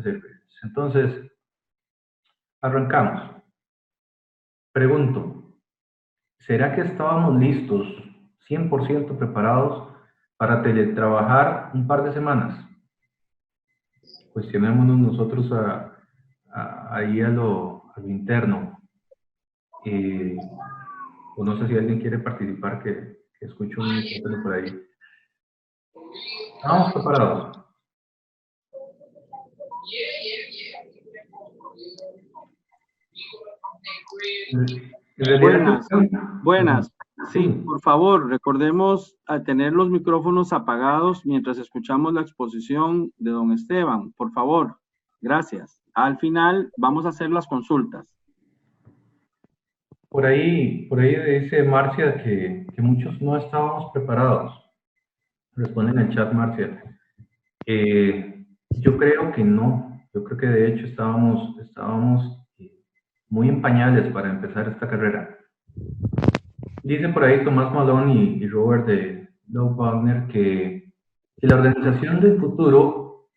servirles. Entonces, arrancamos. Pregunto, ¿será que estábamos listos, 100% preparados para teletrabajar un par de semanas? Cuestionémonos nosotros ahí a lo interno. O no sé si alguien quiere participar, que escucho un micrófono por ahí. ¿Estábamos preparados? Buenas. Sí, Sí. por favor, recordemos a tener los micrófonos apagados mientras escuchamos la exposición de don Esteban. Por favor, gracias. Al final vamos a hacer las consultas. Por ahí dice Marcia que muchos no estábamos preparados. Responde en el chat, Marcia. Yo creo que no. Yo creo que de hecho estábamos muy en pañales para empezar esta carrera. Dice por ahí Tomás Malone y Robert de Dow Wagner que la organización del futuro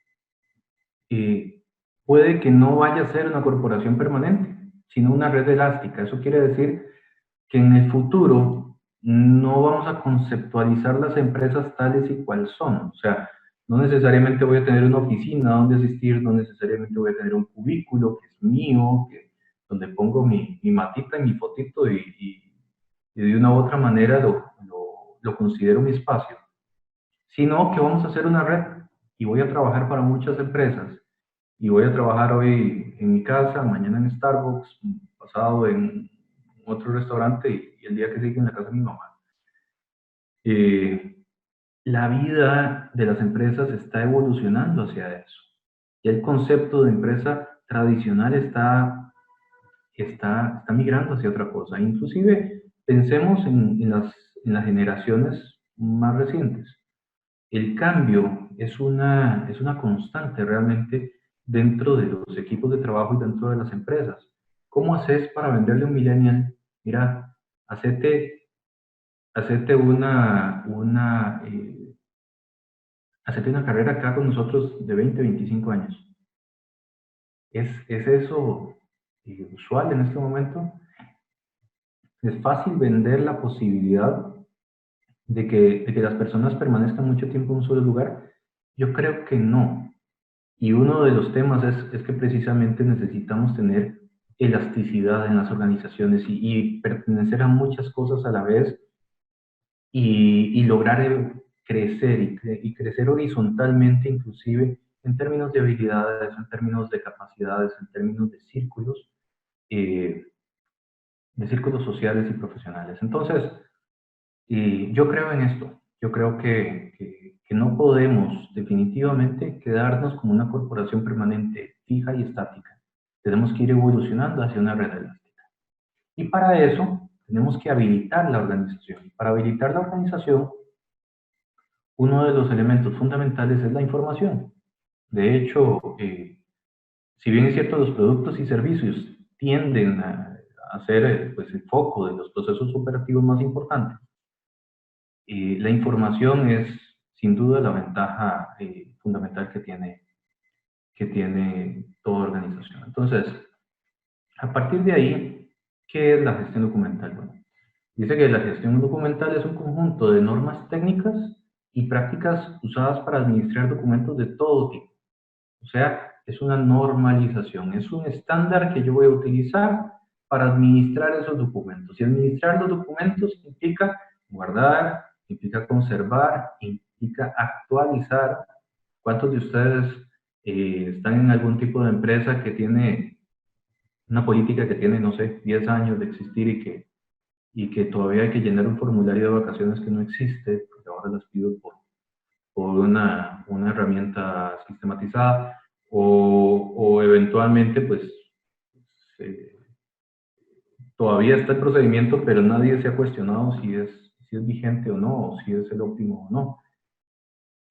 puede que no vaya a ser una corporación permanente, sino una red elástica. Eso quiere decir que en el futuro no vamos a conceptualizar las empresas tales y cuales son. O sea, no necesariamente voy a tener una oficina donde asistir, no necesariamente voy a tener un cubículo que es mío, donde pongo mi matita y mi fotito y de una u otra manera lo considero mi espacio, sino que vamos a hacer una red y voy a trabajar para muchas empresas y voy a trabajar hoy en mi casa, mañana en Starbucks, pasado en otro restaurante y el día que sigue en la casa de mi mamá. La vida de las empresas está evolucionando hacia eso. Y el concepto de empresa tradicional está migrando hacia otra cosa. Inclusive pensemos en las generaciones más recientes. El cambio es una constante realmente dentro de los equipos de trabajo y dentro de las empresas. ¿Cómo haces para venderle a un millennial? Mira, hacete una carrera acá con nosotros de 20, 25 años. ¿Es eso usual en este momento? ¿Es fácil vender la posibilidad de que las personas permanezcan mucho tiempo en un solo lugar? Yo creo que no. Y uno de los temas es que precisamente necesitamos tener elasticidad en las organizaciones y pertenecer a muchas cosas a la vez y lograr crecer y crecer horizontalmente, inclusive en términos de habilidades, en términos de capacidades, en términos de círculos sociales y profesionales. Entonces, yo creo en esto. Yo creo que no podemos definitivamente quedarnos como una corporación permanente, fija y estática. Tenemos que ir evolucionando hacia una red elástica. Y para eso tenemos que habilitar la organización. Para habilitar la organización, uno de los elementos fundamentales es la información. De hecho, si bien es cierto, los productos y servicios tienden a ser pues, el foco de los procesos operativos más importantes, la información es sin duda la ventaja fundamental que tiene toda organización. Entonces, a partir de ahí, ¿qué es la gestión documental? Bueno, dice que la gestión documental es un conjunto de normas técnicas y prácticas usadas para administrar documentos de todo tipo. O sea, es una normalización, es un estándar que yo voy a utilizar para administrar esos documentos. Y administrar los documentos implica guardar, implica conservar, implica actualizar. ¿Cuántos de ustedes están en algún tipo de empresa que tiene una política que tiene, no sé, 10 años de existir y que todavía hay que llenar un formulario de vacaciones que no existe, porque ahora las pido por una herramienta sistematizada, o eventualmente, pues, todavía está el procedimiento, pero nadie se ha cuestionado si es vigente o no, o si es el óptimo o no?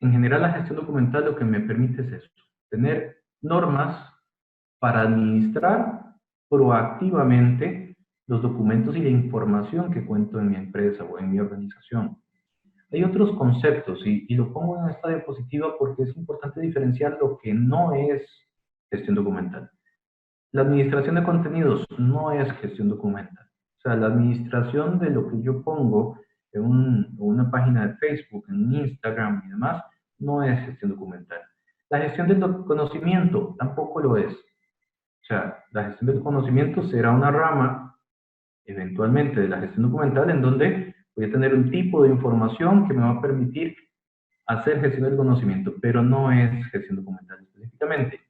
En general, la gestión documental lo que me permite es esto, tener normas para administrar proactivamente los documentos y la información que cuento en mi empresa o en mi organización. Hay otros conceptos y lo pongo en esta diapositiva porque es importante diferenciar lo que no es gestión documental. La administración de contenidos no es gestión documental. O sea, la administración de lo que yo pongo en una página de Facebook, en Instagram y demás, no es gestión documental. La gestión del conocimiento tampoco lo es. O sea, la gestión del conocimiento será una rama, eventualmente, de la gestión documental en donde voy a tener un tipo de información que me va a permitir hacer gestión del conocimiento, pero no es gestión documental específicamente.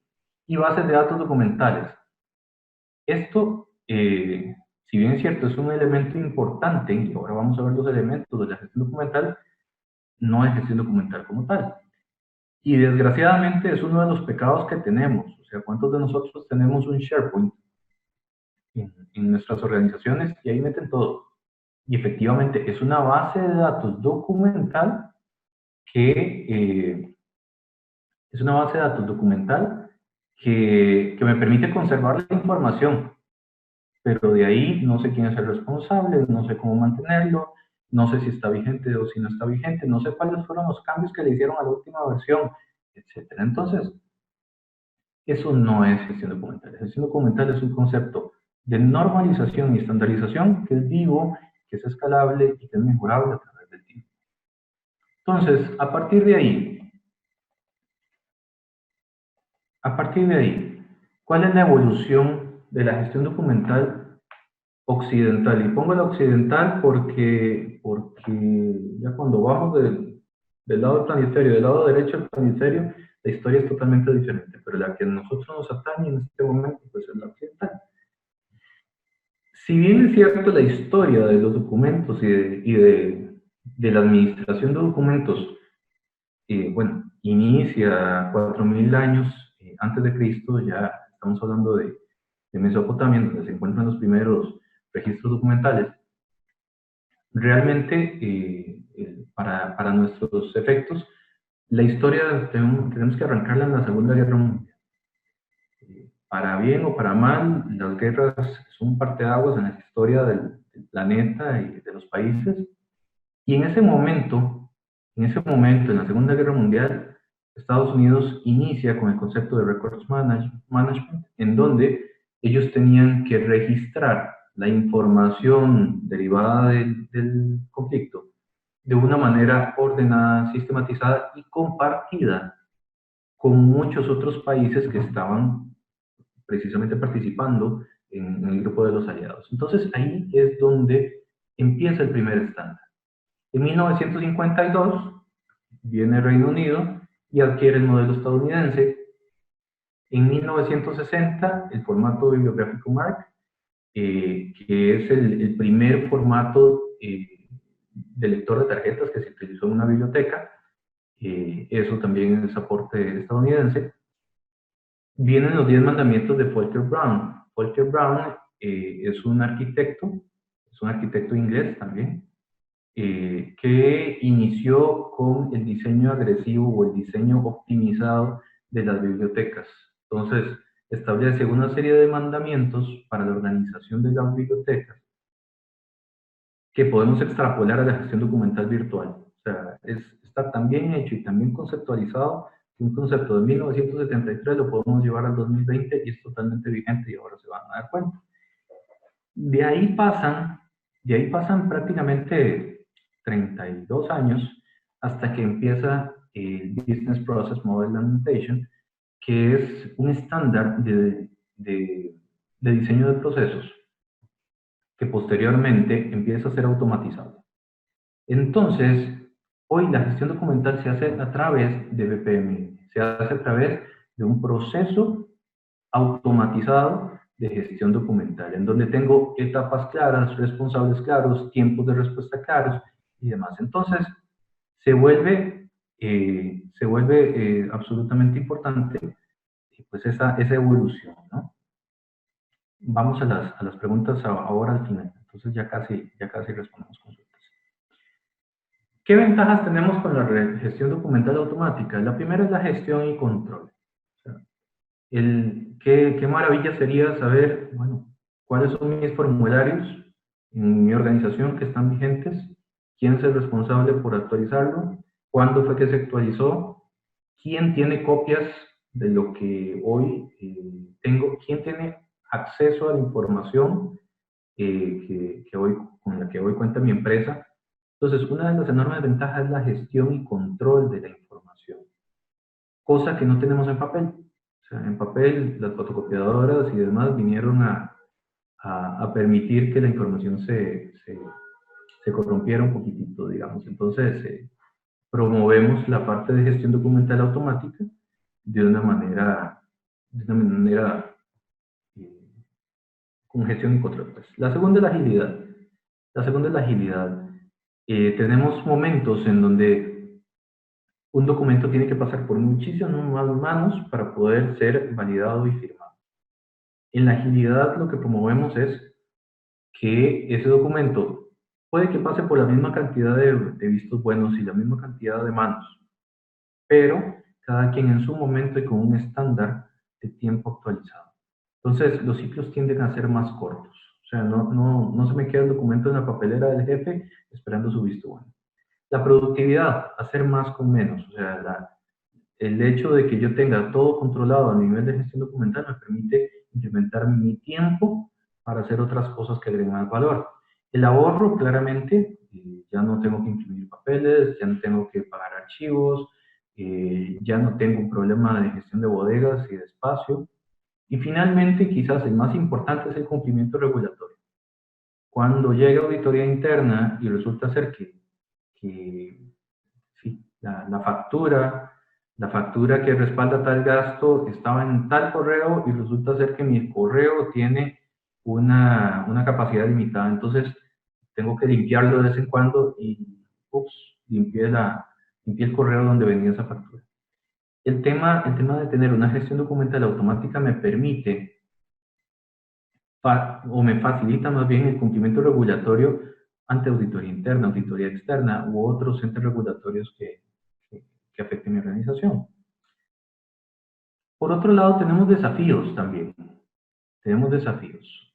Y bases de datos documentales. Esto, si bien es cierto, es un elemento importante, y ahora vamos a ver los elementos de la gestión documental, no es gestión documental como tal. Y desgraciadamente es uno de los pecados que tenemos. O sea, ¿cuántos de nosotros tenemos un SharePoint en nuestras organizaciones y ahí meten todo? Y efectivamente es una base de datos documental que que me permite conservar la información, pero de ahí no sé quién es el responsable, no sé cómo mantenerlo, no sé si está vigente o si no está vigente, no sé cuáles fueron los cambios que le hicieron a la última versión, etcétera. Entonces, eso no es gestión documental. Gestión documental es un concepto de normalización y estandarización que es vivo, que es escalable y que es mejorable a través del tiempo. Entonces, a partir de ahí, ¿cuál es la evolución de la gestión documental occidental? Y pongo la occidental porque ya cuando vamos del lado planetario, del lado derecho del planetario, la historia es totalmente diferente, pero la que a nosotros nos atañe en este momento pues es la occidental. Si bien es cierto la historia de los documentos y de la administración de documentos, bueno, inicia 4000 años antes de Cristo, ya estamos hablando de Mesopotamia, donde se encuentran los primeros registros documentales. Realmente, para nuestros efectos, la historia tenemos que arrancarla en la Segunda Guerra Mundial. Para bien o para mal, las guerras son parteaguas en la historia del planeta y de los países. Y en ese momento, en la Segunda Guerra Mundial, Estados Unidos inicia con el concepto de Records Management, en donde ellos tenían que registrar la información derivada del conflicto de una manera ordenada, sistematizada y compartida con muchos otros países que estaban precisamente participando en el grupo de los aliados. Entonces ahí es donde empieza el primer estándar. En 1952 viene el Reino Unido y adquiere el modelo estadounidense. En 1960 el formato bibliográfico MARC, que es el primer formato de lector de tarjetas que se utilizó en una biblioteca, eso también es aporte estadounidense. Vienen los 10 mandamientos de Volcker Brown. Volcker Brown es un arquitecto inglés también, que inició con el diseño agresivo o el diseño optimizado de las bibliotecas. Entonces, establece una serie de mandamientos para la organización de las bibliotecas que podemos extrapolar a la gestión documental virtual. O sea, está tan bien hecho y tan bien conceptualizado que un concepto de 1973 lo podemos llevar al 2020 y es totalmente vigente y ahora se van a dar cuenta. De ahí pasan prácticamente 32 años hasta que empieza el Business Process Model Notation, que es un estándar de diseño de procesos que posteriormente empieza a ser automatizado. Entonces, hoy la gestión documental se hace a través de BPM, se hace a través de un proceso automatizado de gestión documental, en donde tengo etapas claras, responsables claros, tiempos de respuesta claros y demás. Entonces, se vuelve absolutamente importante pues esa evolución, ¿no? Vamos a las preguntas ahora al final, entonces ya casi respondemos consultas. ¿Qué ventajas tenemos con la gestión documental automática? La primera es la gestión y control. O sea, qué maravilla sería saber, bueno, cuáles son mis formularios en mi organización que están vigentes, quién es el responsable por actualizarlo, cuándo fue que se actualizó, quién tiene copias de lo que hoy tengo, quién tiene acceso a la información con la que hoy cuenta mi empresa. Entonces, una de las enormes ventajas es la gestión y control de la información, cosa que no tenemos en papel. O sea, en papel, las fotocopiadoras y demás vinieron a permitir que la información se corrompiera un poquitito, digamos. Entonces, promovemos la parte de gestión documental automática de una manera con gestión y control. Pues. La segunda es la agilidad. La segunda es la agilidad. Tenemos momentos en donde un documento tiene que pasar por muchísimas más manos para poder ser validado y firmado. En la agilidad lo que promovemos es que ese documento puede que pase por la misma cantidad de vistos buenos y la misma cantidad de manos, pero cada quien en su momento y con un estándar de tiempo actualizado. Entonces, los ciclos tienden a ser más cortos. O sea, no se me queda el documento en la papelera del jefe esperando su visto bueno. La productividad, hacer más con menos. O sea, el hecho de que yo tenga todo controlado a nivel de gestión documental me permite incrementar mi tiempo para hacer otras cosas que agreguen más valor. El ahorro, claramente, ya no tengo que imprimir papeles, ya no tengo que pagar archivos, ya no tengo un problema de gestión de bodegas y de espacio. Y finalmente, quizás el más importante es el cumplimiento regulatorio. Cuando llega auditoría interna y resulta ser que sí, la factura que respalda tal gasto estaba en tal correo y resulta ser que mi correo tiene una capacidad limitada. Entonces, tengo que limpiarlo de vez en cuando y, limpié el correo donde venía esa factura. El tema de tener una gestión documental automática me permite, o me facilita más bien el cumplimiento regulatorio ante auditoría interna, auditoría externa u otros entes regulatorios que afecten mi organización. Por otro lado, tenemos desafíos también. Tenemos desafíos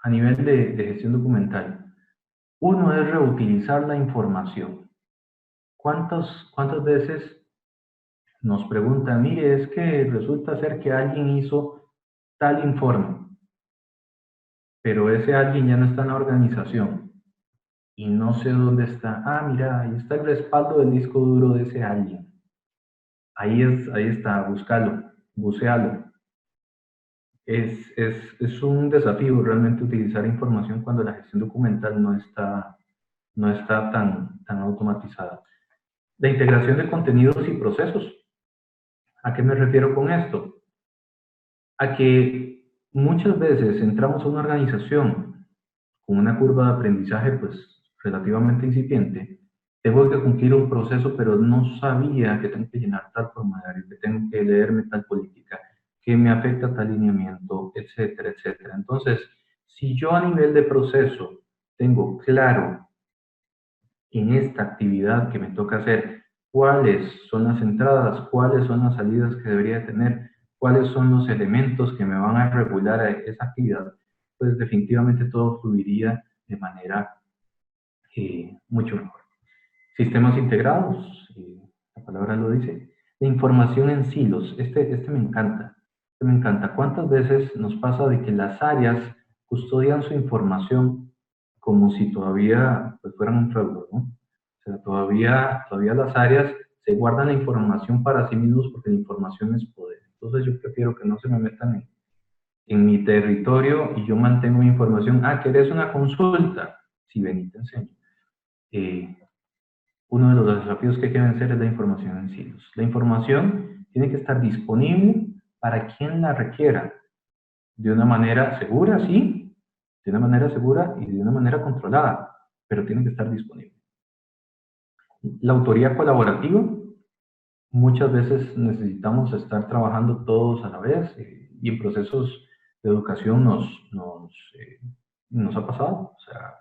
a nivel de gestión documental. Uno es reutilizar la información. ¿Cuántas veces nos preguntan, mire, es que resulta ser que alguien hizo tal informe, pero ese alguien ya no está en la organización y no sé dónde está? Ah, mira, ahí está el respaldo del disco duro de ese alguien. Ahí está, búscalo, bucealo. Es un desafío realmente utilizar información cuando la gestión documental no está tan automatizada. La integración de contenidos y procesos. ¿A qué me refiero con esto? A que muchas veces entramos a una organización con una curva de aprendizaje pues relativamente incipiente. Tengo que cumplir un proceso, pero no sabía que tengo que llenar tal formulario, que tengo que leerme tal política, que me afecta tal lineamiento, etcétera, etcétera. Entonces, si yo a nivel de proceso tengo claro en esta actividad que me toca hacer cuáles son las entradas, cuáles son las salidas que debería tener, cuáles son los elementos que me van a regular a esa actividad, pues definitivamente todo fluiría de manera mucho mejor. Sistemas integrados, la palabra lo dice. La información en silos, este me encanta. Este me encanta. ¿Cuántas veces nos pasa de que las áreas custodian su información como si todavía pues, fueran un feudo, ¿no? O sea, todavía las áreas se guardan la información para sí mismos porque la información es poder. Entonces yo prefiero que no se me metan en mi territorio y yo mantengo mi información. Ah, ¿querés una consulta? Sí, ven y te enseño. Uno de los desafíos que hay que vencer es la información en silos. La información tiene que estar disponible para quien la requiera, de una manera segura, sí, de una manera segura y de una manera controlada, pero tiene que estar disponible. La autoría colaborativa, muchas veces necesitamos estar trabajando todos a la vez y en procesos de educación nos ha pasado, o sea,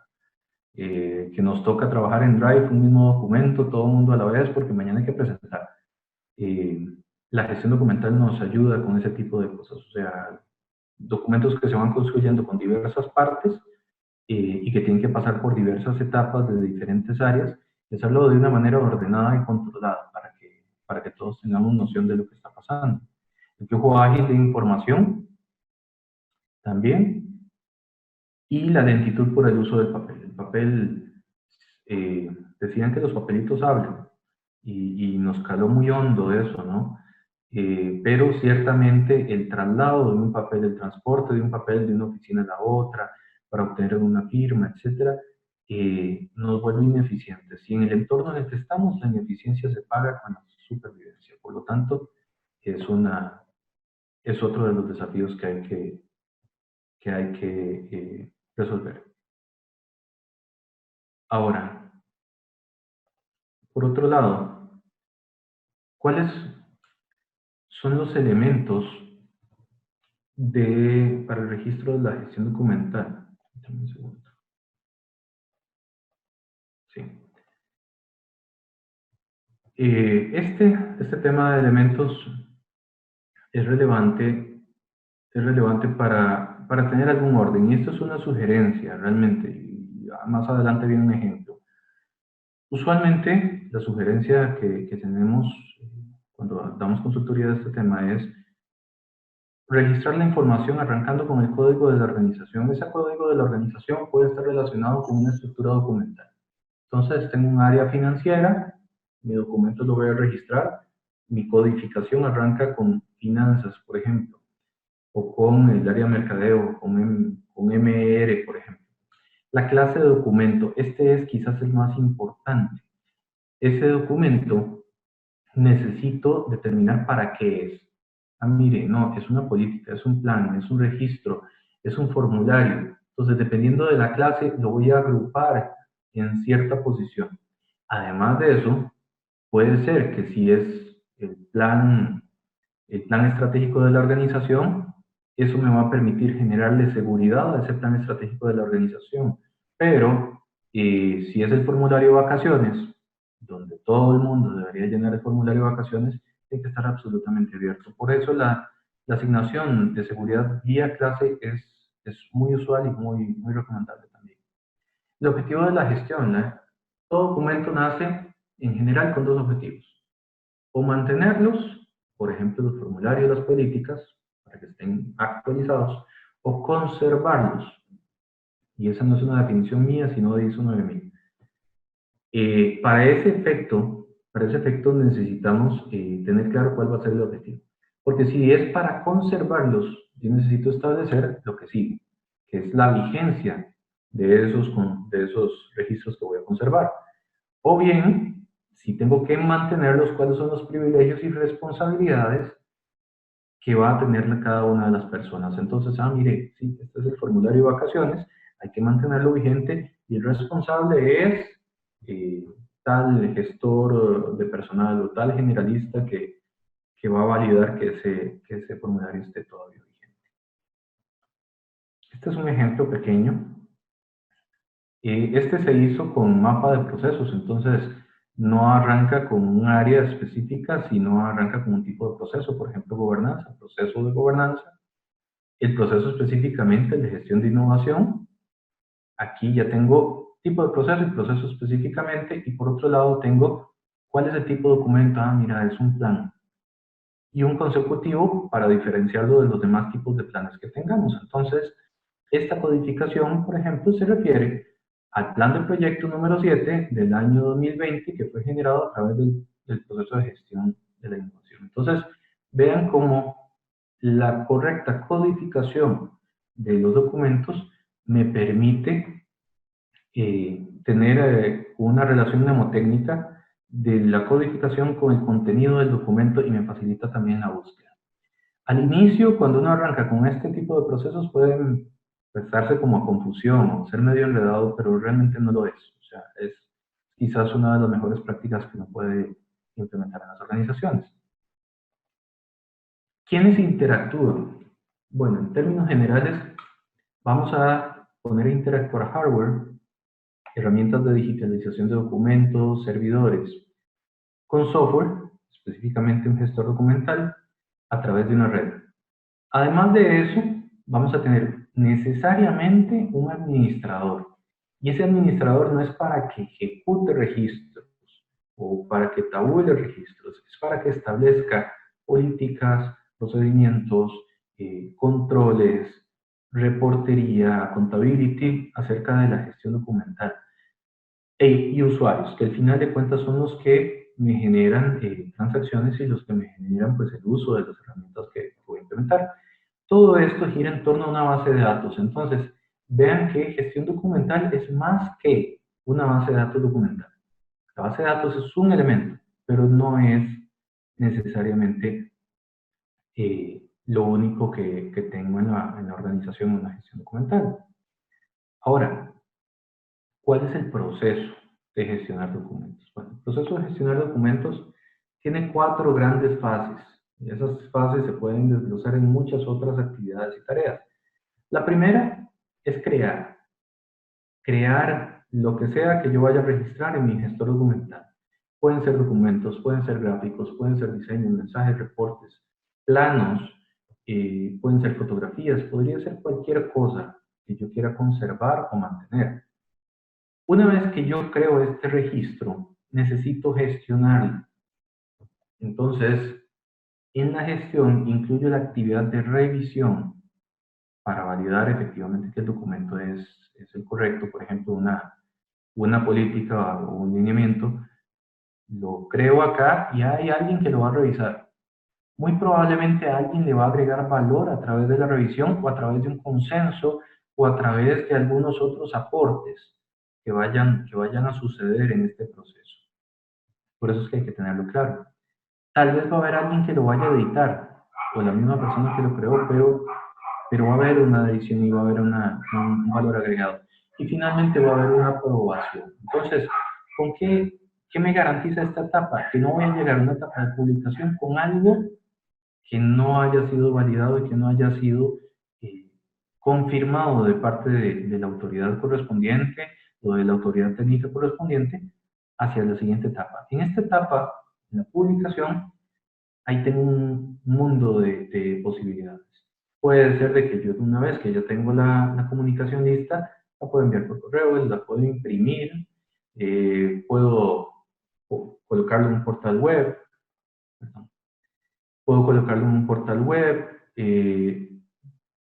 que nos toca trabajar en Drive, un mismo documento, todo el mundo a la vez, porque mañana hay que presentar. La gestión documental nos ayuda con ese tipo de cosas, o sea, documentos que se van construyendo con diversas partes y que tienen que pasar por diversas etapas de diferentes áreas, y hacerlo de una manera ordenada y controlada para que todos tengamos noción de lo que está pasando. el flujo ágil de información también, y la lentitud por el uso del papel. El papel, decían que los papelitos hablan, y nos caló muy hondo eso, ¿no? Pero ciertamente el traslado de un papel, el transporte de un papel de una oficina a la otra, para obtener una firma, etcétera, nos vuelve ineficientes. Y en el entorno en el que estamos, la ineficiencia se paga con la supervivencia. Por lo tanto, es otro de los desafíos que hay que resolver. Ahora, por otro lado, ¿cuáles son los elementos para el registro de la gestión documental? Dame un segundo. Sí. Este tema de elementos es relevante para tener algún orden, y esto es una sugerencia realmente, y más adelante viene un ejemplo. Usualmente la sugerencia que tenemos cuando damos consultoría de este tema es registrar la información arrancando con el código de la organización. Ese código de la organización puede estar relacionado con una estructura documental. Entonces, tengo un área financiera, mi documento lo voy a registrar, mi codificación arranca con finanzas, por ejemplo, o con el área mercadeo, con MR, por ejemplo. La clase de documento, este es quizás el más importante. Ese documento necesito determinar para qué es. Ah, mire, no, es una política, es un plan, es un registro, es un formulario. Entonces, dependiendo de la clase, lo voy a agrupar en cierta posición. Además de eso, puede ser que si es el plan estratégico de la organización, eso me va a permitir generarle seguridad a ese plan estratégico de la organización. Pero si es el formulario de vacaciones, donde todo el mundo debería llenar el formulario de vacaciones, tiene que estar absolutamente abierto. Por eso la asignación de seguridad vía clase es muy usual y muy recomendable también. El objetivo de la gestión, ¿eh? Todo documento nace en general con dos objetivos: o mantenerlos, por ejemplo, los formularios, las políticas, para que estén actualizados, o conservarlos. Y esa no es una definición mía, sino de ISO 9000. Para ese efecto necesitamos tener claro cuál va a ser el objetivo. Porque si es para conservarlos, yo necesito establecer lo que sigue, que es la vigencia de esos registros que voy a conservar. O bien, si tengo que mantenerlos, cuáles son los privilegios y responsabilidades que va a tener cada una de las personas. Entonces, mire, sí, este es el formulario de vacaciones, hay que mantenerlo vigente, y el responsable es tal gestor de personal o tal generalista que va a validar que ese formulario esté todavía vigente. Este es un ejemplo pequeño. Este se hizo con mapa de procesos, entonces no arranca con un área específica, sino arranca con un tipo de proceso, por ejemplo, gobernanza, proceso de gobernanza, el proceso específicamente el de gestión de innovación. Aquí ya tengo tipo de proceso y proceso específicamente, y por otro lado tengo cuál es el tipo de documento. Mira, es un plan. Y un consecutivo para diferenciarlo de los demás tipos de planes que tengamos. Entonces, esta codificación, por ejemplo, se refiere al plan de proyecto número 7 del año 2020, que fue generado a través del proceso de gestión de la innovación. Entonces, vean cómo la correcta codificación de los documentos me permite tener una relación mnemotécnica de la codificación con el contenido del documento, y me facilita también la búsqueda. Al inicio, cuando uno arranca con este tipo de procesos, pueden prestarse como a confusión o ser medio enredado, pero realmente no lo es. O sea, es quizás una de las mejores prácticas que uno puede implementar en las organizaciones. ¿Quiénes interactúan? Bueno, en términos generales, vamos a poner a interactuar hardware, herramientas de digitalización de documentos, servidores, con software, específicamente un gestor documental, a través de una red. Además de eso, vamos a tener necesariamente un administrador. Y ese administrador no es para que ejecute registros o para que tabule registros, es para que establezca políticas, procedimientos, controles, reportería, accountability acerca de la gestión documental. Y usuarios, que al final de cuentas son los que me generan transacciones y los que me generan pues, el uso de las herramientas que voy a implementar. Todo esto gira en torno a una base de datos. Entonces, vean que gestión documental es más que una base de datos documental. La base de datos es un elemento, pero no es necesariamente lo único que tengo en la organización en la gestión documental. Ahora, ¿cuál es el proceso de gestionar documentos? Bueno, el proceso de gestionar documentos tiene 4 grandes fases. Y esas fases se pueden desglosar en muchas otras actividades y tareas. La primera es crear. Crear lo que sea que yo vaya a registrar en mi gestor documental. Pueden ser documentos, pueden ser gráficos, pueden ser diseños, mensajes, reportes, planos, pueden ser fotografías, podría ser cualquier cosa que yo quiera conservar o mantener. Una vez que yo creo este registro, necesito gestionarlo. Entonces, en la gestión incluyo la actividad de revisión para validar efectivamente que el documento es el correcto. Por ejemplo, una política o un lineamiento, lo creo acá y hay alguien que lo va a revisar. Muy probablemente alguien le va a agregar valor a través de la revisión o a través de un consenso o a través de algunos otros aportes que vayan a suceder en este proceso. Por eso es que hay que tenerlo claro. Tal vez va a haber alguien que lo vaya a editar, o la misma persona que lo creó, pero va a haber una edición y va a haber un valor agregado. Y finalmente va a haber una aprobación. Entonces, ¿qué me garantiza esta etapa? Que no voy a llegar a una etapa de publicación con algo que no haya sido validado y que no haya sido confirmado de parte de la autoridad correspondiente o de la autoridad técnica correspondiente hacia la siguiente etapa. En esta etapa, en la publicación, ahí tengo un mundo de posibilidades. Puede ser de que yo una vez que ya tengo la comunicación lista, la puedo enviar por correo, la puedo imprimir, puedo colocarlo en un portal web, perdón, puedo colocarlo en un portal web,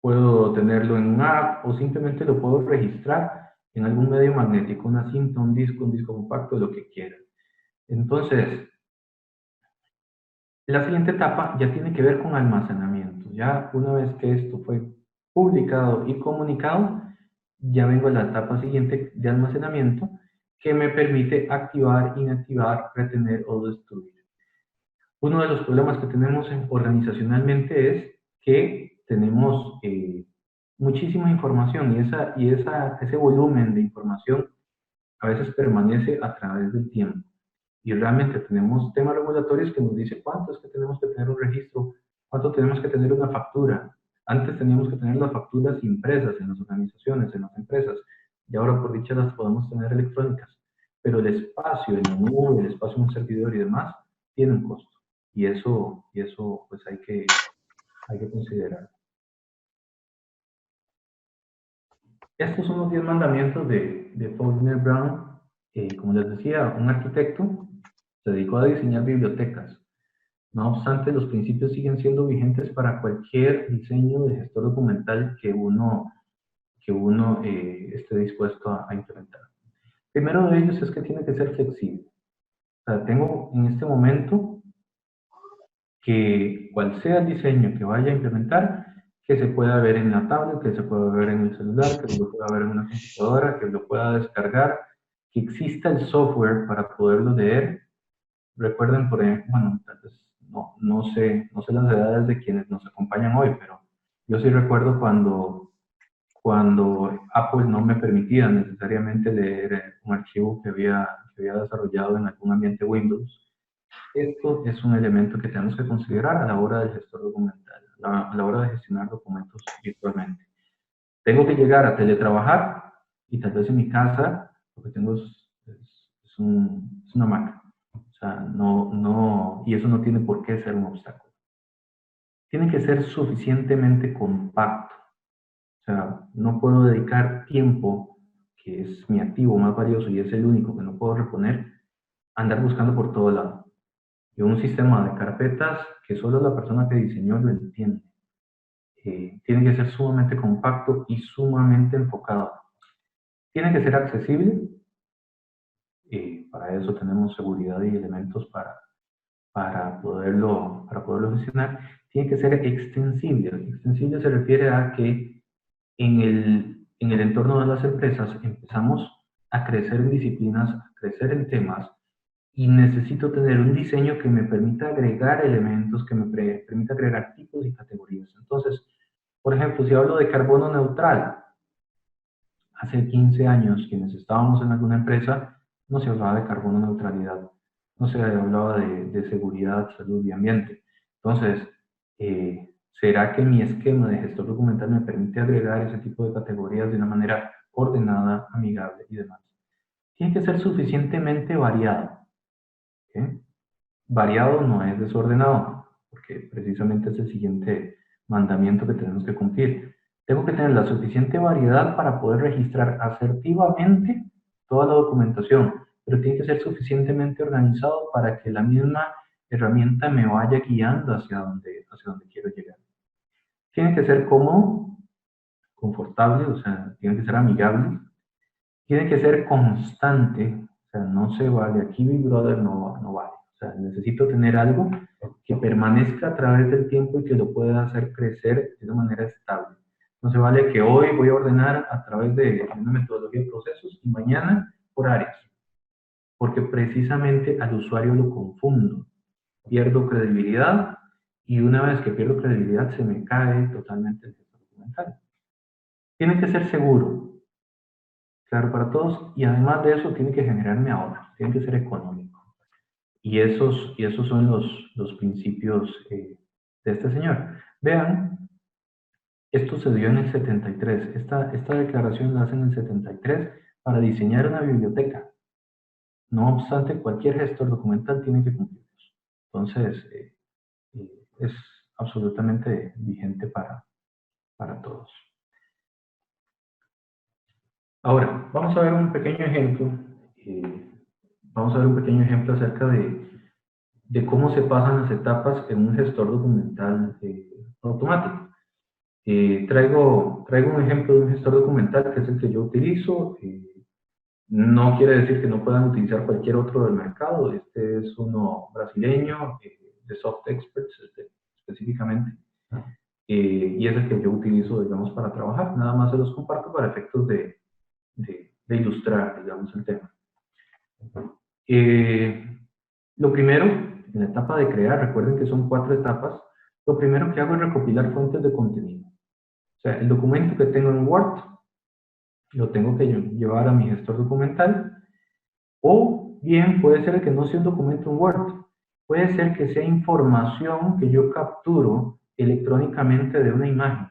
puedo tenerlo en un app o simplemente lo puedo registrar en algún medio magnético, una cinta, un disco compacto, lo que quiera. Entonces, la siguiente etapa ya tiene que ver con almacenamiento. Ya una vez que esto fue publicado y comunicado, ya vengo a la etapa siguiente de almacenamiento que me permite activar, inactivar, retener o destruir. Uno de los problemas que tenemos organizacionalmente es que tenemos muchísima información y ese volumen de información a veces permanece a través del tiempo. Y realmente tenemos temas regulatorios que nos dicen cuánto es que tenemos que tener un registro, cuánto tenemos que tener una factura. Antes teníamos que tener las facturas impresas en las organizaciones, en las empresas, y ahora por dicha las podemos tener electrónicas. Pero el espacio en la nube, el espacio en un servidor y demás, tiene un costo. Y eso pues hay que considerar. Estos son los 10 mandamientos de Faulkner Brown. Como les decía, un arquitecto se dedicó a diseñar bibliotecas. No obstante, los principios siguen siendo vigentes para cualquier diseño de gestor documental que uno esté dispuesto a implementar. Primero de ellos es que tiene que ser flexible. O sea, tengo en este momento que cual sea el diseño que vaya a implementar, que se pueda ver en la tablet, que se pueda ver en el celular, que lo pueda ver en una computadora, que lo pueda descargar, que exista el software para poderlo leer. Recuerden, por ejemplo, bueno, tal vez no sé las edades de quienes nos acompañan hoy, pero yo sí recuerdo cuando Apple no me permitía necesariamente leer un archivo que había desarrollado en algún ambiente Windows. Esto es un elemento que tenemos que considerar a la hora del gestor documental, a la hora de gestionar documentos virtualmente. Tengo que llegar a teletrabajar y tal vez en mi casa lo que tengo es una Mac. O sea, y eso no tiene por qué ser un obstáculo. Tiene que ser suficientemente compacto. O sea, no puedo dedicar tiempo, que es mi activo más valioso y es el único que no puedo reponer, a andar buscando por todo lado. y un sistema de carpetas que solo la persona que diseñó lo entiende. Tiene que ser sumamente compacto y sumamente enfocado. Tiene que ser accesible. Para eso tenemos seguridad y elementos para poderlo gestionar. Tiene que ser extensible. Extensible se refiere a que en el entorno de las empresas empezamos a crecer en disciplinas, a crecer en temas, y necesito tener un diseño que me permita agregar elementos, que me permita agregar tipos y categorías. Entonces, por ejemplo, si hablo de carbono neutral, hace 15 años, quienes estábamos en alguna empresa, no se hablaba de carbono neutralidad, no se hablaba de seguridad, salud y ambiente. Entonces, ¿será que mi esquema de gestor documental me permite agregar ese tipo de categorías de una manera ordenada, amigable y demás? Tiene que ser suficientemente variado. ¿Okay? Variado no es desordenado, porque precisamente es el siguiente mandamiento que tenemos que cumplir. Tengo que tener la suficiente variedad para poder registrar asertivamente toda la documentación, pero tiene que ser suficientemente organizado para que la misma herramienta me vaya guiando hacia donde quiero llegar. Tiene que ser cómodo, confortable, o sea, tiene que ser amigable, tiene que ser constante, o sea, no se vale, aquí Big Brother no vale. O sea, necesito tener algo que permanezca a través del tiempo y que lo pueda hacer crecer de una manera estable. No se vale que hoy voy a ordenar a través de una metodología de procesos y mañana por áreas, porque precisamente al usuario lo confundo, pierdo credibilidad y una vez que pierdo credibilidad se me cae totalmente el gestor documental. Tiene que ser seguro, claro para todos, y además de eso tiene que generarme ahorro, tiene que ser económico. Y esos son los principios de este señor. Vean, esto se dio en el 73. Esta declaración la hace en el 73 para diseñar una biblioteca. No obstante, cualquier gestor documental tiene que cumplirlos. Entonces, es absolutamente vigente para todos. Ahora, vamos a ver un pequeño ejemplo. Vamos a ver un pequeño ejemplo acerca de cómo se pasan las etapas en un gestor documental automático. Traigo un ejemplo de un gestor documental que es el que yo utilizo. No quiere decir que no puedan utilizar cualquier otro del mercado. Este es uno brasileño, de Soft Experts específicamente. Y es el que yo utilizo, digamos, para trabajar. Nada más se los comparto para efectos de ilustrar, digamos, el tema. Lo primero, en la etapa de crear, recuerden que son 4 etapas, lo primero que hago es recopilar fuentes de contenido. O sea, el documento que tengo en Word, lo tengo que llevar a mi gestor documental, o bien puede ser que no sea un documento en Word, puede ser que sea información que yo capturo electrónicamente de una imagen.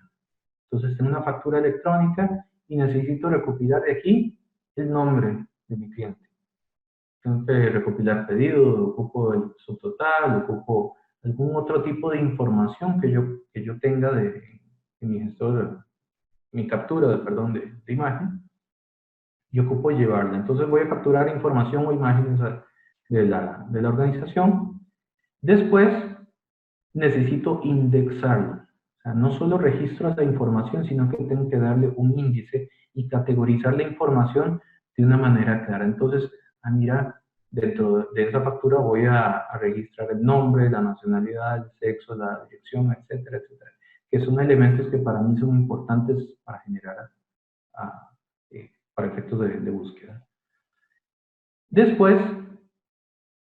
Entonces tengo una factura electrónica y necesito recopilar de aquí el nombre de mi cliente. Tengo que recopilar pedidos, ocupo el subtotal, ocupo algún otro tipo de información que yo tenga de mi gestor, mi captura de imagen, y ocupo llevarla. Entonces voy a capturar información o imágenes de la organización. Después necesito indexarlo. O sea, no solo registro la información, sino que tengo que darle un índice y categorizar la información de una manera clara. Entonces, mira, dentro de esa factura voy a registrar el nombre, la nacionalidad, el sexo, la dirección, etcétera, etcétera, que son elementos que para mí son importantes para generar, para efectos de búsqueda. Después,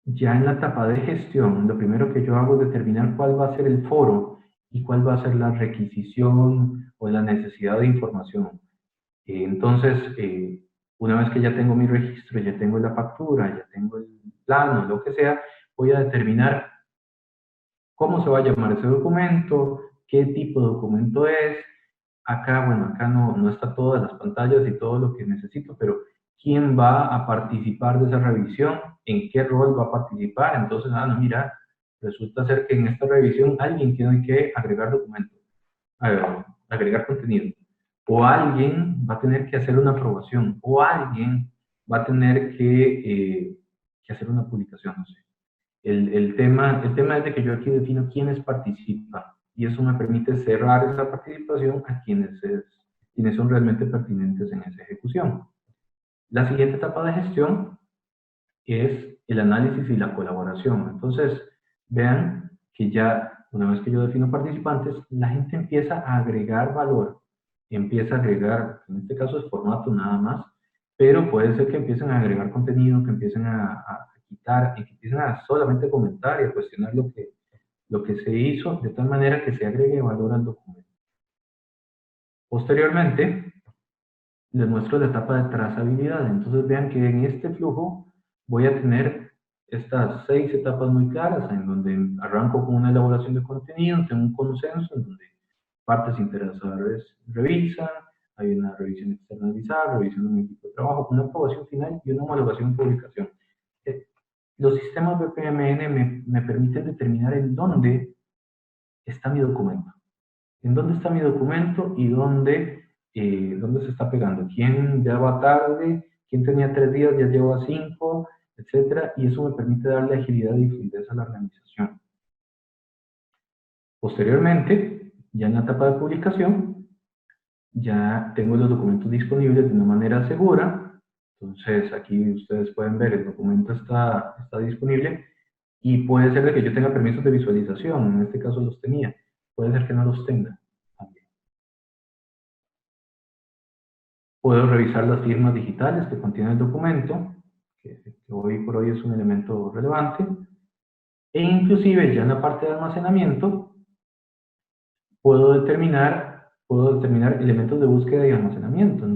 ya en la etapa de gestión, lo primero que yo hago es determinar cuál va a ser el foro y cuál va a ser la requisición o la necesidad de información. Entonces, una vez que ya tengo mi registro, ya tengo la factura, ya tengo el plano, lo que sea, voy a determinar cómo se va a llamar ese documento, qué tipo de documento es. Acá, bueno, acá no está todas las pantallas y todo lo que necesito, pero quién va a participar de esa revisión, en qué rol va a participar. Entonces, no, mira, resulta ser que en esta revisión alguien tiene que agregar documentos, agregar contenido, o alguien va a tener que hacer una aprobación, o alguien va a tener que hacer una publicación, no sé. el tema es de que yo aquí defino quiénes participan, y eso me permite cerrar esa participación a quienes son realmente pertinentes en esa ejecución. La siguiente etapa de gestión es el análisis y la colaboración. Entonces, vean que ya, una vez que yo defino participantes, la gente empieza a agregar valor, empieza a agregar, en este caso es formato nada más, pero puede ser que empiecen a agregar contenido, que empiecen a quitar, y que empiecen a solamente comentar y a cuestionar lo que se hizo, de tal manera que se agregue valor al documento. Posteriormente, les muestro la etapa de trazabilidad. Entonces vean que en este flujo voy a tener estas 6 etapas muy claras, en donde arranco con una elaboración de contenido, tengo un consenso, en donde partes interesadas revisan, hay una revisión externalizada, revisión de un equipo de trabajo, una aprobación final y una homologación y publicación. Los sistemas BPMN me permiten determinar en dónde está mi documento. En dónde está mi documento y dónde se está pegando. ¿Quién ya va tarde? ¿Quién tenía 3 días ya lleva 5? Etcétera. Y eso me permite darle agilidad y fluidez a la organización. Posteriormente, ya en la etapa de publicación, ya tengo los documentos disponibles de una manera segura. Entonces, aquí ustedes pueden ver, el documento está disponible, y puede ser de que yo tenga permisos de visualización, en este caso los tenía, puede ser que no los tenga también. Puedo revisar las firmas digitales que contiene el documento, que hoy por hoy es un elemento relevante, e inclusive ya en la parte de almacenamiento puedo determinar elementos de búsqueda y almacenamiento, en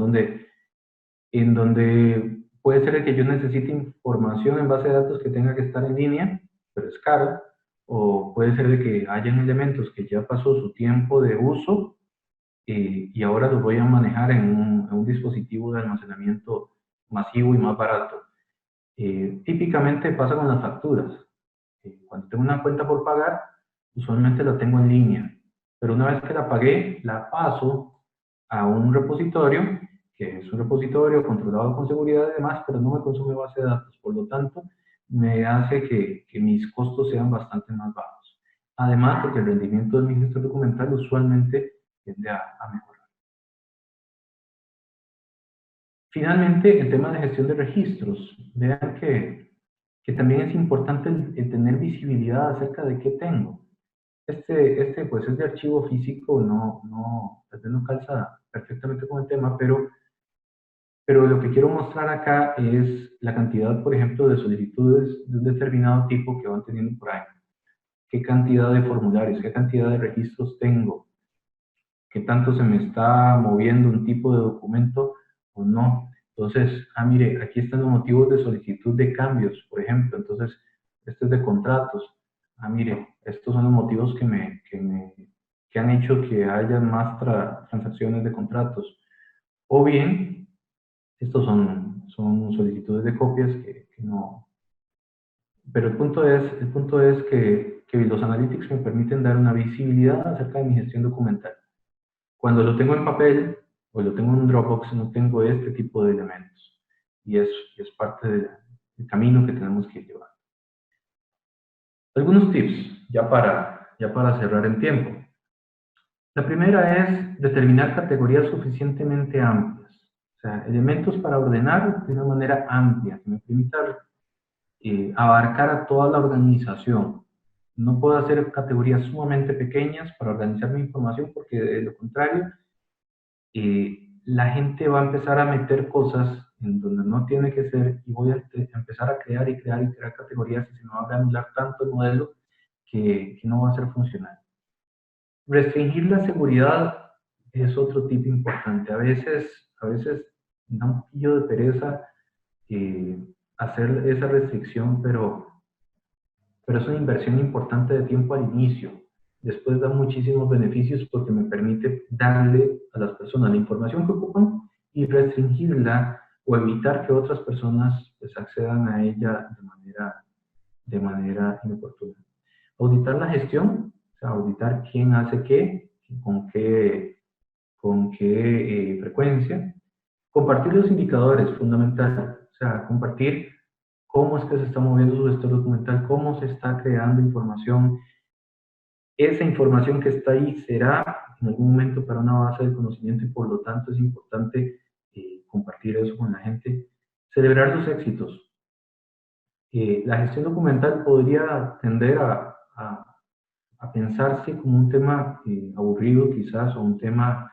donde puede ser que yo necesite información en base de datos que tenga que estar en línea, pero es caro, o puede ser de que hayan elementos que ya pasó su tiempo de uso y ahora los voy a manejar en un dispositivo de almacenamiento masivo y más barato. Típicamente pasa con las facturas. Cuando tengo una cuenta por pagar, usualmente la tengo en línea, pero una vez que la pagué, la paso a un repositorio, que es un repositorio controlado con seguridad y demás, pero no me consume base de datos, por lo tanto, me hace que mis costos sean bastante más bajos. Además, porque el rendimiento de mi gestión documental usualmente tiende a mejorar. Finalmente, el tema de gestión de registros. Vean que también es importante el tener visibilidad acerca de qué tengo. Pues es de archivo físico, tal vez no calza perfectamente con el tema, pero lo que quiero mostrar acá es la cantidad, por ejemplo, de solicitudes de un determinado tipo que van teniendo por año. ¿Qué cantidad de formularios, qué cantidad de registros tengo? ¿Qué tanto se me está moviendo un tipo de documento o no? Entonces, mire, aquí están los motivos de solicitud de cambios, por ejemplo. Entonces, este es de contratos. Mire, estos son los motivos que han hecho que haya más transacciones de contratos. O bien, estos son solicitudes de copias que no. Pero el punto es que los analytics me permiten dar una visibilidad acerca de mi gestión documental. Cuando lo tengo en papel o lo tengo en un Dropbox, no tengo este tipo de elementos. Y es parte del camino que tenemos que llevar. Algunos tips, ya para cerrar en tiempo. La primera es determinar categorías suficientemente amplias. O sea, elementos para ordenar de una manera amplia, que me permita abarcar a toda la organización. No puedo hacer categorías sumamente pequeñas para organizar mi información, porque de lo contrario, la gente va a empezar a meter cosas en donde no tiene que ser, y voy a empezar a crear categorías, y se me va a anular tanto el modelo que no va a ser funcional. Restringir la seguridad es otro tip importante. A veces da un poquillo de pereza hacer esa restricción, pero es una inversión importante de tiempo al inicio. Después da muchísimos beneficios porque me permite darle a las personas la información que ocupan y restringirla o evitar que otras personas pues, accedan a ella de manera inoportuna. Auditar la gestión, o sea, auditar quién hace qué, con qué frecuencia. Compartir los indicadores, fundamental. O sea, compartir cómo es que se está moviendo su gestor documental, cómo se está creando información. Esa información que está ahí será en algún momento para una base de conocimiento y por lo tanto es importante compartir eso con la gente. Celebrar los éxitos. La gestión documental podría tender a pensarse como un tema aburrido quizás o un tema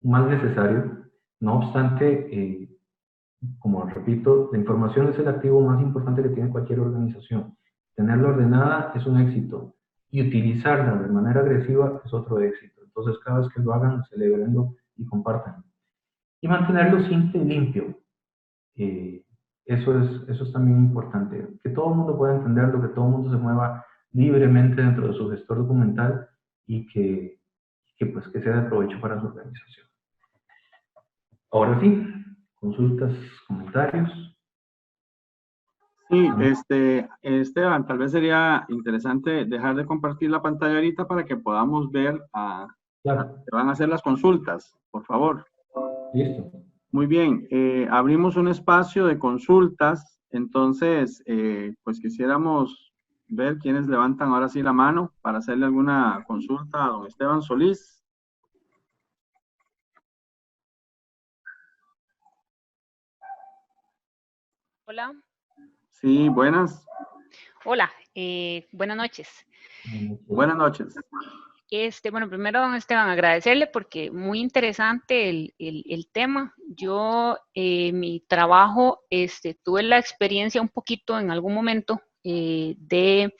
más necesario. No obstante, como repito, la información es el activo más importante que tiene cualquier organización. Tenerla ordenada es un éxito y utilizarla de manera agresiva es otro éxito. Entonces, cada vez que lo hagan, celebrenlo y compartan. Y mantenerlo simple y limpio. Eso es también importante. Que todo el mundo pueda entenderlo, que todo el mundo se mueva libremente dentro de su gestor documental y pues, que sea de provecho para su organización. Ahora sí, consultas, comentarios. Sí, Esteban, tal vez sería interesante dejar de compartir la pantalla ahorita para que podamos ver Claro. que van a hacer las consultas, por favor. Listo. Muy bien, abrimos un espacio de consultas, entonces, pues quisiéramos ver quiénes levantan ahora sí la mano para hacerle alguna consulta a don Esteban Solís. Hola. Sí, buenas. Hola, buenas noches. Buenas noches. Bueno, primero, don Esteban, agradecerle porque muy interesante el tema. Yo, mi trabajo, tuve la experiencia un poquito en algún momento de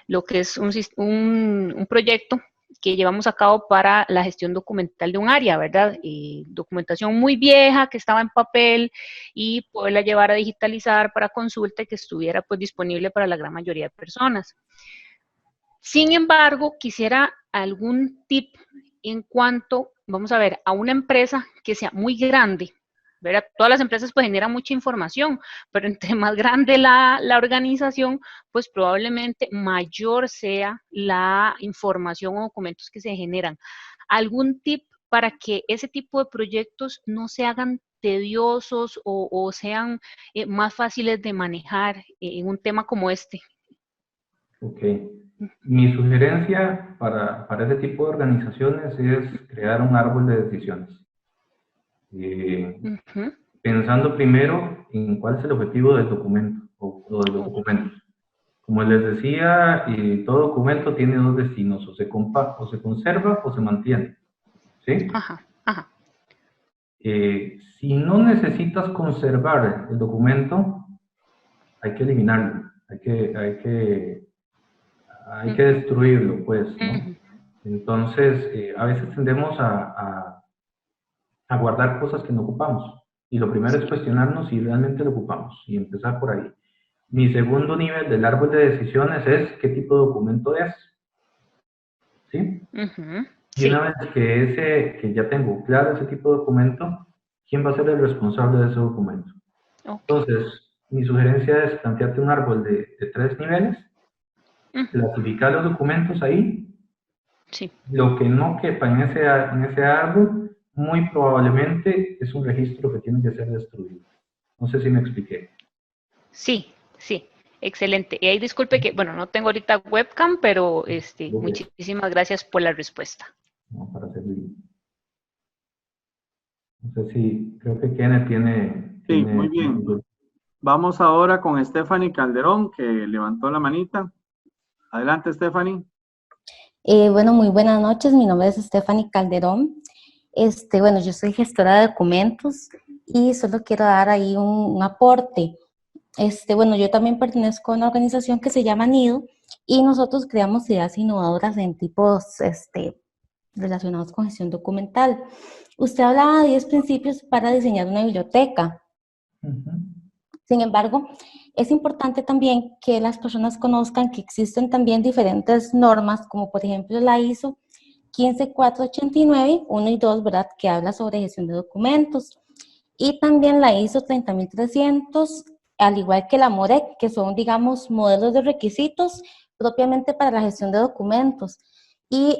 lo que es un proyecto que llevamos a cabo para la gestión documental de un área, ¿verdad? Documentación muy vieja que estaba en papel y poderla llevar a digitalizar para consulta y que estuviera pues disponible para la gran mayoría de personas. Sin embargo, quisiera algún tip en cuanto, vamos a ver, a una empresa que sea muy grande, ¿verdad? Todas las empresas pues generan mucha información, pero entre más grande la organización, pues probablemente mayor sea la información o documentos que se generan. ¿Algún tip para que ese tipo de proyectos no se hagan tediosos o sean más fáciles de manejar en un tema como este? Ok. Mi sugerencia para ese tipo de organizaciones es crear un árbol de decisiones. Pensando primero en cuál es el objetivo del documento o de los documentos. Como les decía, todo documento tiene dos destinos, o se conserva o se mantiene. ¿Sí? Ajá, ajá. Si no necesitas conservar el documento, hay que eliminarlo, hay que destruirlo, pues, ¿no? Entonces, a veces tendemos a guardar cosas que no ocupamos. Y lo primero es cuestionarnos si realmente lo ocupamos y empezar por ahí. Mi segundo nivel del árbol de decisiones es qué tipo de documento es. ¿Sí? Y una vez que ya tengo claro ese tipo de documento, ¿quién va a ser el responsable de ese documento? Entonces, mi sugerencia es plantearte un árbol de 3 niveles, clasificar los documentos ahí. Sí. Lo que no quepa en ese árbol, muy probablemente es un registro que tiene que ser destruido. No sé si me expliqué. Sí, sí, excelente. Y ahí disculpe que, bueno, no tengo ahorita webcam, pero muchísimas gracias por la respuesta. No, para servir. No sé si, creo que Kenneth tiene... Sí, muy bien. Vamos ahora con Stephanie Calderón, que levantó la manita. Adelante, Stephanie. Bueno, muy buenas noches. Mi nombre es Stephanie Calderón. Bueno, yo soy gestora de documentos y solo quiero dar ahí un aporte. Bueno, yo también pertenezco a una organización que se llama NIDO y nosotros creamos ideas innovadoras en tipos relacionados con gestión documental. Usted hablaba de 10 principios para diseñar una biblioteca. Sin embargo, es importante también que las personas conozcan que existen también diferentes normas, como por ejemplo la ISO 15489, 1 y 2, ¿verdad?, que habla sobre gestión de documentos, y también la ISO 30300, al igual que la MOREC, que son, digamos, modelos de requisitos propiamente para la gestión de documentos. Y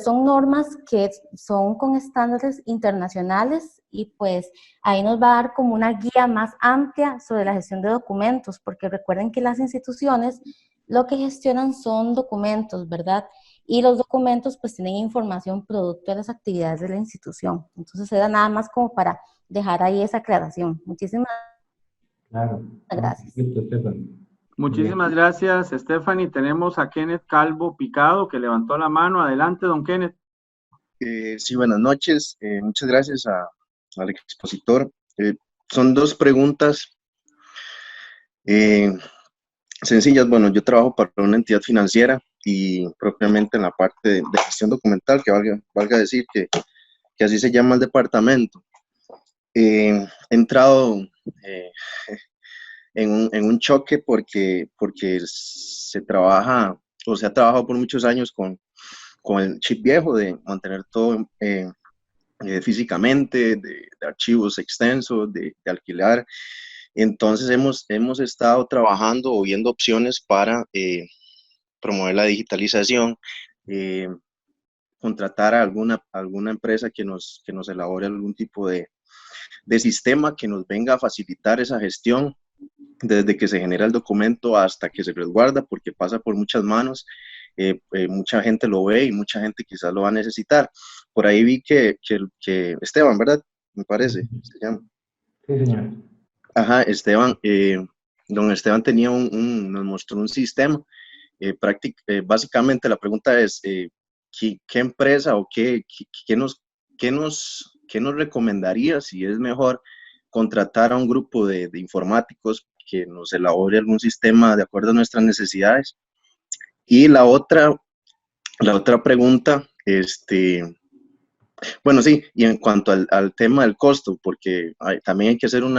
son normas que son con estándares internacionales y pues ahí nos va a dar como una guía más amplia sobre la gestión de documentos, porque recuerden que las instituciones lo que gestionan son documentos, ¿verdad? Y los documentos pues tienen información producto de las actividades de la institución. Entonces era nada más como para dejar ahí esa aclaración. Muchísimas Claro. gracias. Perfecto, Estefan. Muchísimas gracias, Stephanie. Tenemos a Kenneth Calvo Picado, que levantó la mano. Adelante, don Kenneth. Sí, buenas noches. Muchas gracias al expositor. Son dos preguntas sencillas. Bueno, yo trabajo para una entidad financiera y propiamente en la parte de gestión documental, que valga decir que así se llama el departamento. He entrado en un choque porque se trabaja o se ha trabajado por muchos años con el chip viejo de mantener todo físicamente, de archivos extensos, de alquilar. Entonces hemos estado trabajando o viendo opciones para promover la digitalización, contratar a alguna empresa que nos elabore algún tipo de sistema que nos venga a facilitar esa gestión desde que se genera el documento hasta que se resguarda, porque pasa por muchas manos. Mucha gente lo ve y mucha gente quizás lo va a necesitar. Por ahí vi que Esteban, ¿verdad? Me parece, se llama. Sí, señor. Ajá, Esteban, don Esteban nos mostró un sistema. Básicamente la pregunta es, ¿qué empresa o qué nos recomendaría si es mejor contratar a un grupo de informáticos que nos elabore algún sistema de acuerdo a nuestras necesidades? Y la otra pregunta, bueno, sí, y en cuanto al tema del costo, porque también hay que hacer un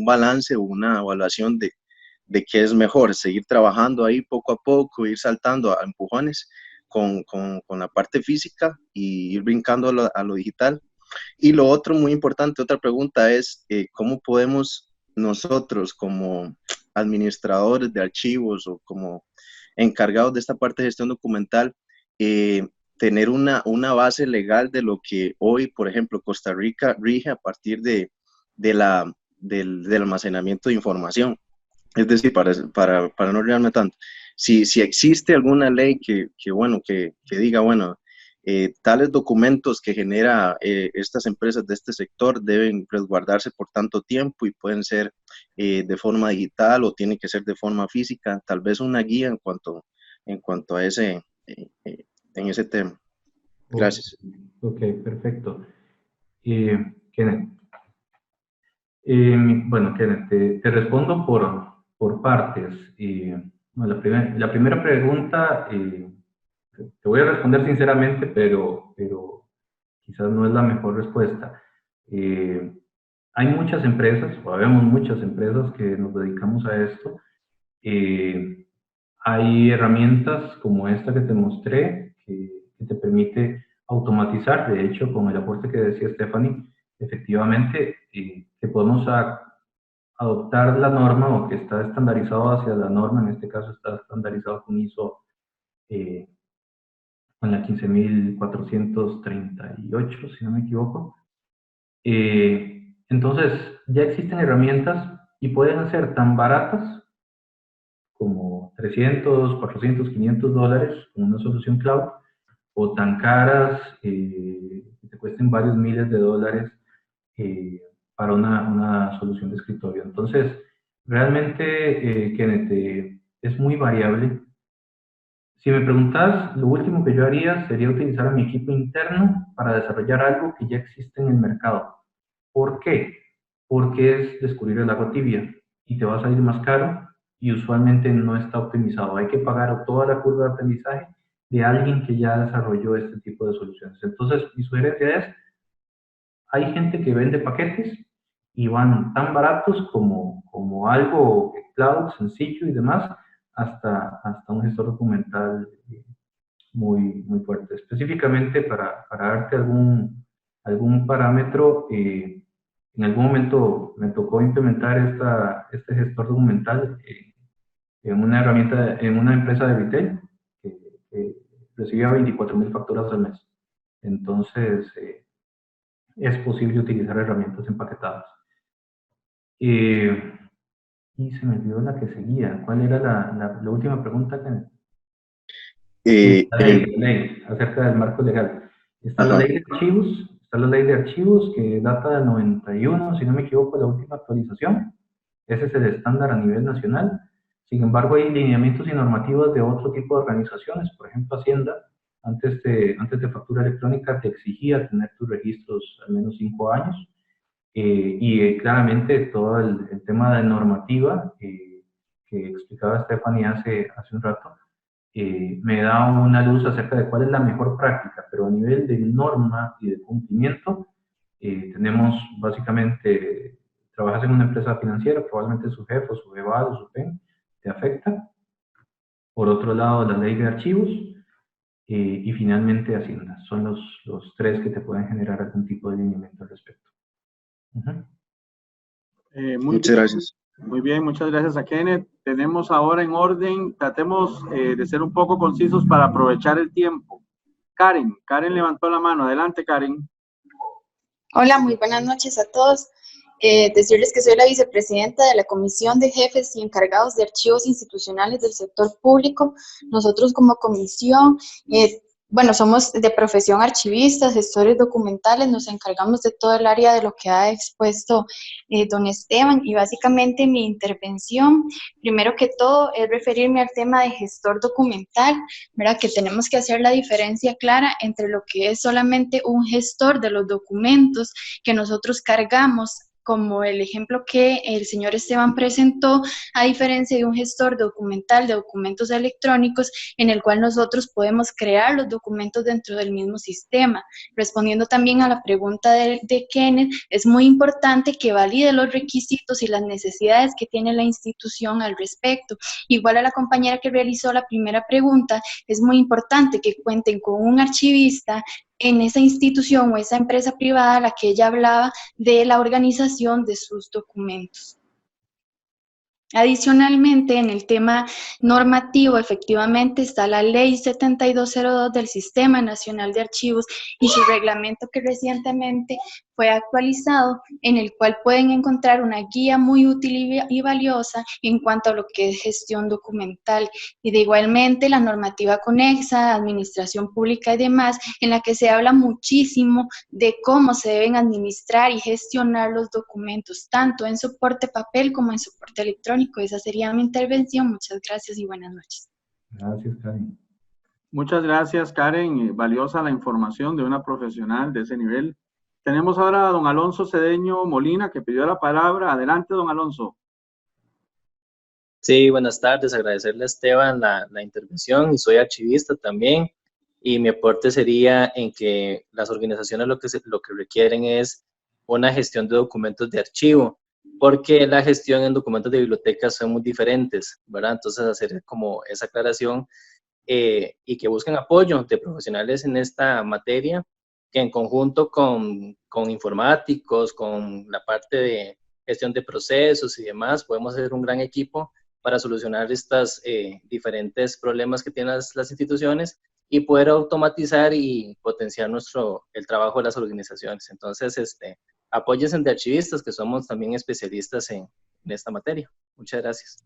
balance o una evaluación de qué es mejor, seguir trabajando ahí poco a poco, ir saltando a empujones con la parte física y ir brincando a lo digital. Y lo otro muy importante, otra pregunta es, ¿cómo podemos nosotros como administradores de archivos o como encargados de esta parte de gestión documental, tener una base legal de lo que hoy, por ejemplo, Costa Rica rige a partir del almacenamiento de información? Es decir, para no olvidarme tanto, si existe alguna ley que diga, bueno, tales documentos que genera estas empresas de este sector deben resguardarse por tanto tiempo y pueden ser de forma digital o tienen que ser de forma física, tal vez una guía en cuanto a en ese tema. Gracias. Ok, perfecto. Kenneth. Bueno, Kenneth, te respondo por partes. Bueno, la primera pregunta, te voy a responder sinceramente, pero quizás no es la mejor respuesta. Hay muchas empresas, o habemos muchas empresas que nos dedicamos a esto. Hay herramientas como esta que te mostré, que te permite automatizar. De hecho, con el aporte que decía Stephanie, efectivamente, que podemos adoptar la norma o que está estandarizado hacia la norma, en este caso está estandarizado con ISO con la 15438, si no me equivoco. Entonces, ya existen herramientas y pueden ser tan baratas como 300, 400, 500 dólares con una solución cloud, o tan caras que te cuesten varios miles de dólares para una solución de escritorio. Entonces, realmente, Kenneth, es muy variable. Si me preguntas, lo último que yo haría sería utilizar a mi equipo interno para desarrollar algo que ya existe en el mercado. ¿Por qué? Porque es descubrir el agua tibia y te va a salir más caro y usualmente no está optimizado. Hay que pagar toda la curva de aprendizaje de alguien que ya desarrolló este tipo de soluciones. Entonces, mi sugerencia es, hay gente que vende paquetes y van tan baratos como algo cloud, sencillo y demás, hasta un gestor documental muy fuerte. Específicamente para darte algún parámetro, en algún momento me tocó implementar este gestor documental en una herramienta, en una empresa de retail que recibía 24,000 facturas al mes. Entonces, es posible utilizar herramientas empaquetadas. Y se me olvidó la que seguía. ¿Cuál era la última pregunta? La ley, acerca del marco legal. Está la ley de archivos que data del 91, si no me equivoco, la última actualización. Ese es el estándar a nivel nacional. Sin embargo, hay lineamientos y normativas de otro tipo de organizaciones. Por ejemplo, Hacienda, antes de factura electrónica, te exigía tener tus registros al menos 5 años. Claramente todo el tema de normativa que explicaba Stephanie hace un rato, me da una luz acerca de cuál es la mejor práctica, pero a nivel de norma y de cumplimiento, tenemos básicamente, trabajas en una empresa financiera, probablemente su jefe, su jefado, su PEN, te afecta. Por otro lado, la ley de archivos y finalmente Hacienda. Son los tres que te pueden generar algún tipo de lineamiento al respecto. Muchas gracias. Muy bien, muchas gracias a Kenneth. Tenemos ahora en orden, tratemos de ser un poco concisos para aprovechar el tiempo. Karen levantó la mano. Adelante, Karen. Hola, muy buenas noches a todos. Decirles que soy la vicepresidenta de la Comisión de Jefes y Encargados de Archivos Institucionales del Sector Público. Nosotros como comisión, somos de profesión archivistas, gestores documentales, nos encargamos de todo el área de lo que ha expuesto don Esteban, y básicamente mi intervención, primero que todo, es referirme al tema de gestor documental, ¿verdad? Que tenemos que hacer la diferencia clara entre lo que es solamente un gestor de los documentos que nosotros cargamos, como el ejemplo que el señor Esteban presentó, a diferencia de un gestor documental de documentos electrónicos, en el cual nosotros podemos crear los documentos dentro del mismo sistema. Respondiendo también a la pregunta de Kenneth, es muy importante que valide los requisitos y las necesidades que tiene la institución al respecto. Igual a la compañera que realizó la primera pregunta, es muy importante que cuenten con un archivista en esa institución o esa empresa privada a la que ella hablaba de la organización de sus documentos. Adicionalmente, en el tema normativo, efectivamente está la Ley 7202 del Sistema Nacional de Archivos y su reglamento que recientemente fue actualizado, en el cual pueden encontrar una guía muy útil y valiosa en cuanto a lo que es gestión documental, y de igualmente la normativa conexa, administración pública y demás, en la que se habla muchísimo de cómo se deben administrar y gestionar los documentos, tanto en soporte papel como en soporte electrónico. Esa sería mi intervención. Muchas gracias y buenas noches. Gracias, Karen. Muchas gracias, Karen. Valiosa la información de una profesional de ese nivel. Tenemos ahora a don Alonso Cedeño Molina, que pidió la palabra. Adelante, don Alonso. Sí, buenas tardes. Agradecerle a Esteban la intervención, y soy archivista también, y mi aporte sería en que las organizaciones lo que requieren es una gestión de documentos de archivo, porque la gestión en documentos de bibliotecas son muy diferentes, ¿verdad? Entonces, hacer como esa aclaración y que busquen apoyo de profesionales en esta materia, que en conjunto con informáticos, con la parte de gestión de procesos y demás, podemos hacer un gran equipo para solucionar estos diferentes problemas que tienen las instituciones y poder automatizar y potenciar el trabajo de las organizaciones. Entonces, apóyense de archivistas, que somos también especialistas en esta materia. Muchas gracias.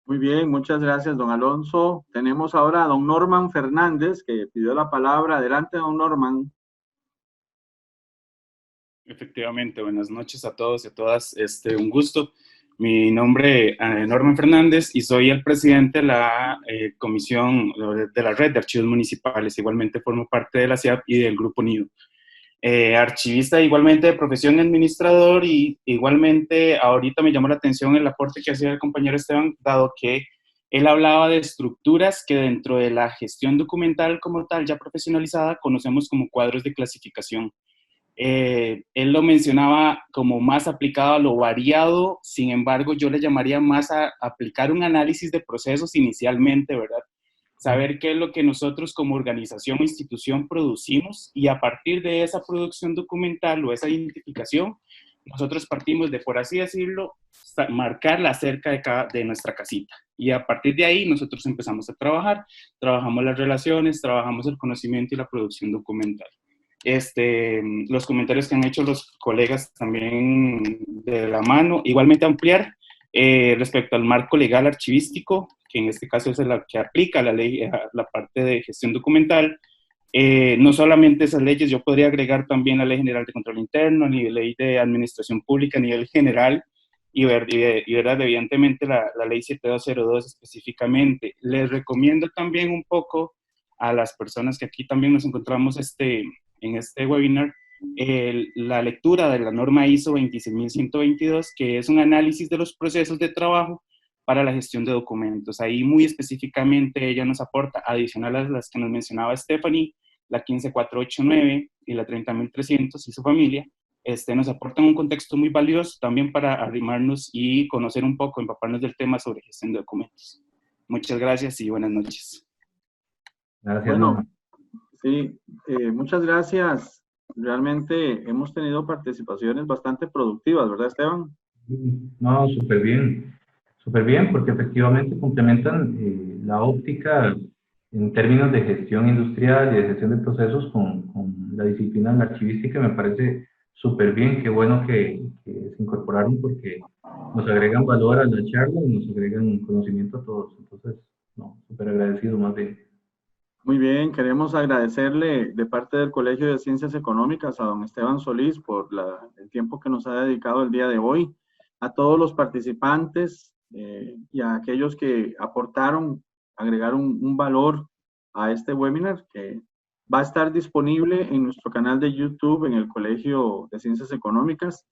Muy bien, muchas gracias, don Alonso. Tenemos ahora a don Norman Fernández, que pidió la palabra. Adelante, don Norman. Efectivamente, buenas noches a todos y a todas. Un gusto. Mi nombre es Norman Fernández y soy el presidente de la comisión de la red de archivos municipales. Igualmente formo parte de la CIAP y del Grupo Nido. Archivista igualmente de profesión, administrador, y igualmente ahorita me llamó la atención el aporte que hacía el compañero Esteban, dado que él hablaba de estructuras que dentro de la gestión documental como tal, ya profesionalizada, conocemos como cuadros de clasificación. Él lo mencionaba como más aplicado a lo variado, sin embargo yo le llamaría más a aplicar un análisis de procesos inicialmente, ¿verdad? Saber qué es lo que nosotros como organización o institución producimos, y a partir de esa producción documental o esa identificación, nosotros partimos de, por así decirlo, marcar la cerca de nuestra casita. Y a partir de ahí nosotros empezamos a trabajar, trabajamos las relaciones, trabajamos el conocimiento y la producción documental. los comentarios que han hecho los colegas también de la mano. Igualmente ampliar respecto al marco legal archivístico, que en este caso es la que aplica la ley, la parte de gestión documental. No solamente esas leyes, yo podría agregar también la Ley General de Control Interno, la Ley de Administración Pública a nivel general, y verdad, evidentemente la Ley 7202 específicamente. Les recomiendo también un poco a las personas que aquí también nos encontramos en este webinar, la lectura de la norma ISO 26122, que es un análisis de los procesos de trabajo para la gestión de documentos. Ahí muy específicamente ella nos aporta, adicional a las que nos mencionaba Stephanie, la 15489 y la 30300 y su familia, nos aportan un contexto muy valioso también para arrimarnos y conocer un poco, empaparnos del tema sobre gestión de documentos. Muchas gracias y buenas noches. Gracias, bueno, Norma. Sí, muchas gracias. Realmente hemos tenido participaciones bastante productivas, ¿verdad, Esteban? No, súper bien, porque efectivamente complementan la óptica en términos de gestión industrial y de gestión de procesos con la disciplina de la archivística. Me parece súper bien, qué bueno que se incorporaron porque nos agregan valor a la charla y nos agregan conocimiento a todos. Entonces, no, súper agradecido más bien. Muy bien, queremos agradecerle de parte del Colegio de Ciencias Económicas a don Esteban Solís por el tiempo que nos ha dedicado el día de hoy, a todos los participantes y a aquellos que aportaron, agregaron un valor a este webinar que va a estar disponible en nuestro canal de YouTube en el Colegio de Ciencias Económicas.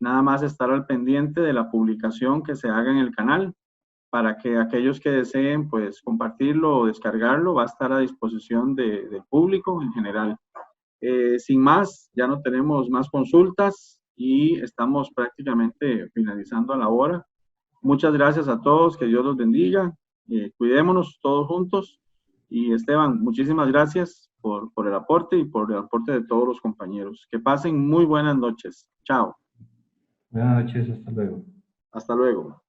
Nada más estar al pendiente de la publicación que se haga en el canal, para que aquellos que deseen pues compartirlo o descargarlo, va a estar a disposición del público en general. Sin más, ya no tenemos más consultas y estamos prácticamente finalizando a la hora. Muchas gracias a todos, que Dios los bendiga, cuidémonos todos juntos y Esteban, muchísimas gracias por el aporte y por el aporte de todos los compañeros. Que pasen muy buenas noches. Chao. Buenas noches, hasta luego. Hasta luego.